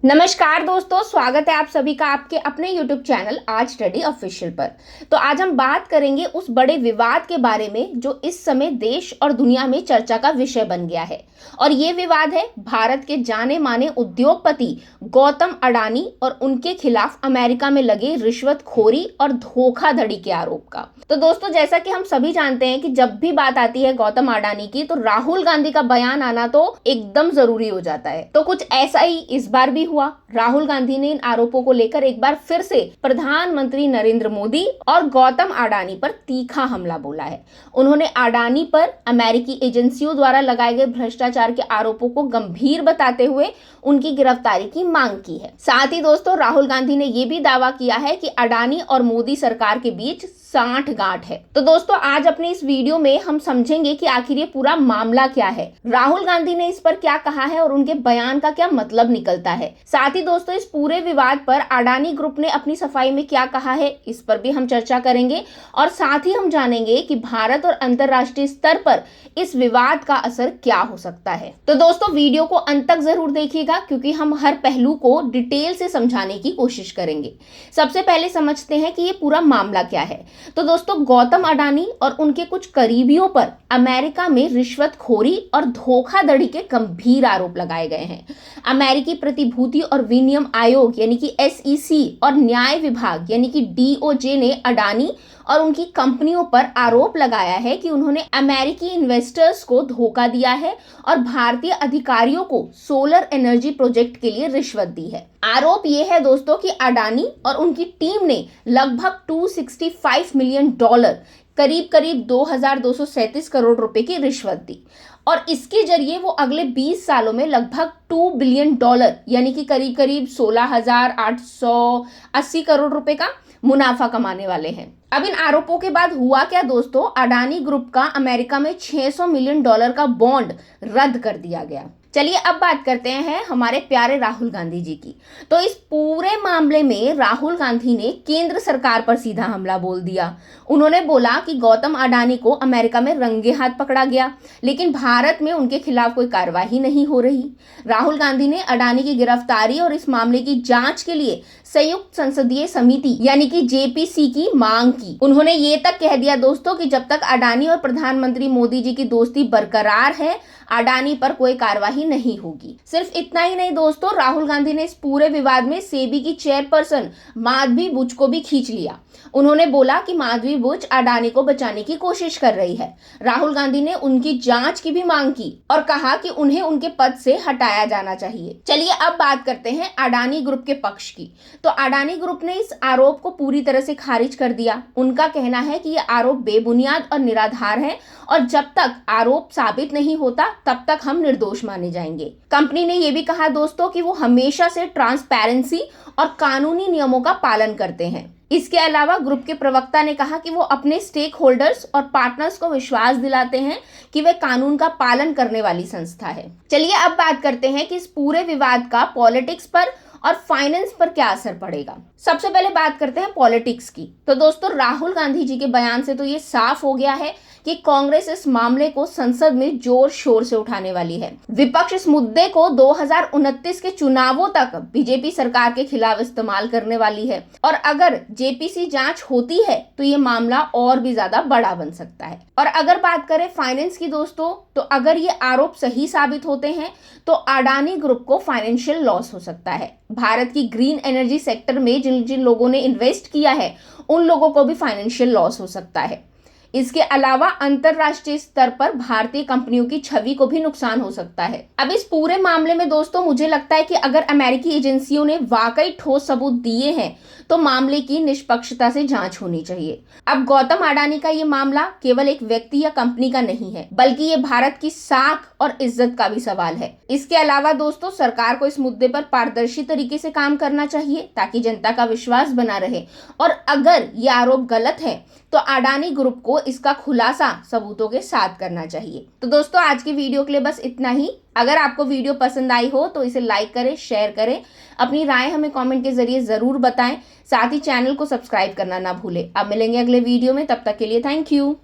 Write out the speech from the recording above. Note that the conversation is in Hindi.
नमस्कार दोस्तों, स्वागत है आप सभी का आपके अपने YouTube चैनल आज स्टडी ऑफिशियल पर। तो आज हम बात करेंगे उस बड़े विवाद के बारे में जो इस समय देश और दुनिया में चर्चा का विषय बन गया है। और ये विवाद है भारत के जाने माने उद्योगपति गौतम अडानी और उनके खिलाफ अमेरिका में लगे रिश्वतखोरी और धोखाधड़ी के आरोप का। तो दोस्तों, जैसा कि हम सभी जानते हैं कि जब भी बात आती है गौतम अडानी की तो राहुल गांधी का बयान आना तो एकदम जरूरी हो जाता है। तो कुछ ऐसा ही इस बार भी हुआ। राहुल गांधी ने इन आरोपों को लेकर एक बार फिर से प्रधानमंत्री नरेंद्र मोदी और गौतम अडानी पर तीखा हमला बोला है। उन्होंने अडानी पर अमेरिकी एजेंसियों द्वारा लगाए गए भ्रष्टाचार के आरोपों को गंभीर बताते हुए उनकी गिरफ्तारी की मांग की है। साथ ही दोस्तों, राहुल गांधी ने यह भी दावा किया है कि अडानी और मोदी सरकार के बीच सांठगांठ है। तो दोस्तों, आज अपने इस वीडियो में हम समझेंगे कि आखिर ये पूरा मामला क्या है, राहुल गांधी ने इस पर क्या कहा है और उनके बयान का क्या मतलब निकलता है। साथ ही दोस्तों, इस पूरे विवाद पर अडानी ग्रुप ने अपनी सफाई में क्या कहा है, इस पर भी हम चर्चा करेंगे। और साथ ही हम जानेंगे कि भारत और अंतरराष्ट्रीय स्तर पर इस विवाद का असर क्या हो सकता है। तो दोस्तों, वीडियो को अंत तक जरूर देखिएगा क्योंकि हम हर पहलू को डिटेल से समझाने की कोशिश करेंगे। सबसे पहले समझते हैं कि ये पूरा मामला क्या है। तो दोस्तों, गौतम अडानी और उनके कुछ करीबियों पर अमेरिका में रिश्वतखोरी और धोखाधड़ी के गंभीर आरोप लगाए गए हैं। अमेरिकी प्रतिभूति और विनियम आयोग यानी कि SEC और न्याय विभाग यानी कि DOJ ने अडानी और उनकी कंपनियों पर आरोप लगाया है कि उन्होंने अमेरिकी इन्वेस्टर्स को धोखा दिया है और भारतीय अधिकारियों को सोलर एनर्जी प्रोजेक्ट के लिए रिश्वत दी है। आरोप यह है दोस्तों कि अडानी और उनकी टीम ने लगभग $265 मिलियन, करीब 2237 करोड़ रुपए की रिश्वत दी और इसके जरिए वो अगले 20 सालों में लगभग $2 बिलियन यानी कि करीब 16,880 करोड़ रुपए का मुनाफा कमाने वाले हैं। अब इन आरोपों के बाद हुआ क्या दोस्तों, अडानी ग्रुप का अमेरिका में $600 मिलियन का बॉन्ड रद्द कर दिया गया। चलिए अब बात करते हैं हमारे प्यारे राहुल गांधी जी की। तो इस पूरे मामले में राहुल गांधी ने केंद्र सरकार पर सीधा हमला बोल दिया। उन्होंने बोला कि गौतम अडानी को अमेरिका में रंगे हाथ पकड़ा गया लेकिन भारत में उनके खिलाफ कोई कार्रवाई नहीं हो रही। राहुल गांधी ने अडानी की गिरफ्तारी और इस मामले की जांच के लिए संयुक्त संसदीय समिति यानी कि JPC की मांग की। उन्होंने ये तक कह दिया दोस्तों कि जब तक अडानी और प्रधानमंत्री मोदी जी की दोस्ती बरकरार है अडानी पर कोई कार्रवाई नहीं होगी। सिर्फ इतना ही नहीं दोस्तों, राहुल गांधी ने इस पूरे विवाद में सेबी की चेयरपर्सन माधवी बुच को भी खींच लिया। उन्होंने बोला कि माधवी बुच अडानी को बचाने की कोशिश कर रही है। राहुल गांधी ने उनकी जांच की भी मांग की और कहा कि उन्हें उनके पद से हटाया जाना चाहिए। चलिए अब बात करते हैं अडानी ग्रुप के पक्ष की। तो अडानी ग्रुप ने इस आरोप को पूरी तरह से खारिज कर दिया। उनका कहना है कि ये आरोप बेबुनियाद और निराधार है और जब तक आरोप साबित नहीं होता तब तक हम निर्दोष माने जाएंगे। कंपनी ने यह भी कहा दोस्तों कि वो हमेशा से ट्रांसपेरेंसी और कानूनी नियमों का पालन करते हैं। इसके अलावा ग्रुप के प्रवक्ता ने कहा कि वो अपने स्टेक होल्डर्स और पार्टनर्स को विश्वास दिलाते हैं कि वे कानून का पालन करने वाली संस्था है। चलिए अब बात करते हैं कि इस पूरे विवाद का पॉलिटिक्स पर और फाइनेंस पर क्या असर पड़ेगा। सबसे पहले बात करते हैं पॉलिटिक्स की। तो दोस्तों, राहुल गांधी जी के बयान से तो ये साफ हो गया है कि कांग्रेस इस मामले को संसद में जोर शोर से उठाने वाली है। विपक्ष इस मुद्दे को 2029 के चुनावों तक बीजेपी सरकार के खिलाफ इस्तेमाल करने वाली है और अगर JPC जांच होती है तो ये मामला और भी ज्यादा बड़ा बन सकता है। और अगर बात करें फाइनेंस की दोस्तों, तो अगर ये आरोप सही साबित होते हैं तो अडानी ग्रुप को फाइनेंशियल लॉस हो सकता है। भारत की ग्रीन एनर्जी सेक्टर में जिन जिन लोगों ने इन्वेस्ट किया है उन लोगों को भी फाइनेंशियल लॉस हो सकता है। इसके अलावा अंतरराष्ट्रीय स्तर पर भारतीय कंपनियों की छवि को भी नुकसान हो सकता है। अब इस पूरे मामले में दोस्तों मुझे लगता है कि अगर अमेरिकी एजेंसियों ने वाकई ठोस सबूत दिए हैं तो मामले की निष्पक्षता से जांच होनी चाहिए। अब गौतम अडानी का ये मामला केवल एक व्यक्ति या कंपनी का नहीं है बल्कि ये भारत की साख और इज्जत का भी सवाल है। इसके अलावा दोस्तों, सरकार को इस मुद्दे पर पारदर्शी तरीके से काम करना चाहिए ताकि जनता का विश्वास बना रहे और अगर ये आरोप गलत है तो अडानी ग्रुप को इसका खुलासा सबूतों के साथ करना चाहिए। तो दोस्तों, आज की वीडियो के लिए बस इतना ही। अगर आपको वीडियो पसंद आई हो तो इसे लाइक करें, शेयर करें, अपनी राय हमें कमेंट के जरिए जरूर बताएं। साथ ही चैनल को सब्सक्राइब करना ना भूलें। अब मिलेंगे अगले वीडियो में, तब तक के लिए थैंक यू।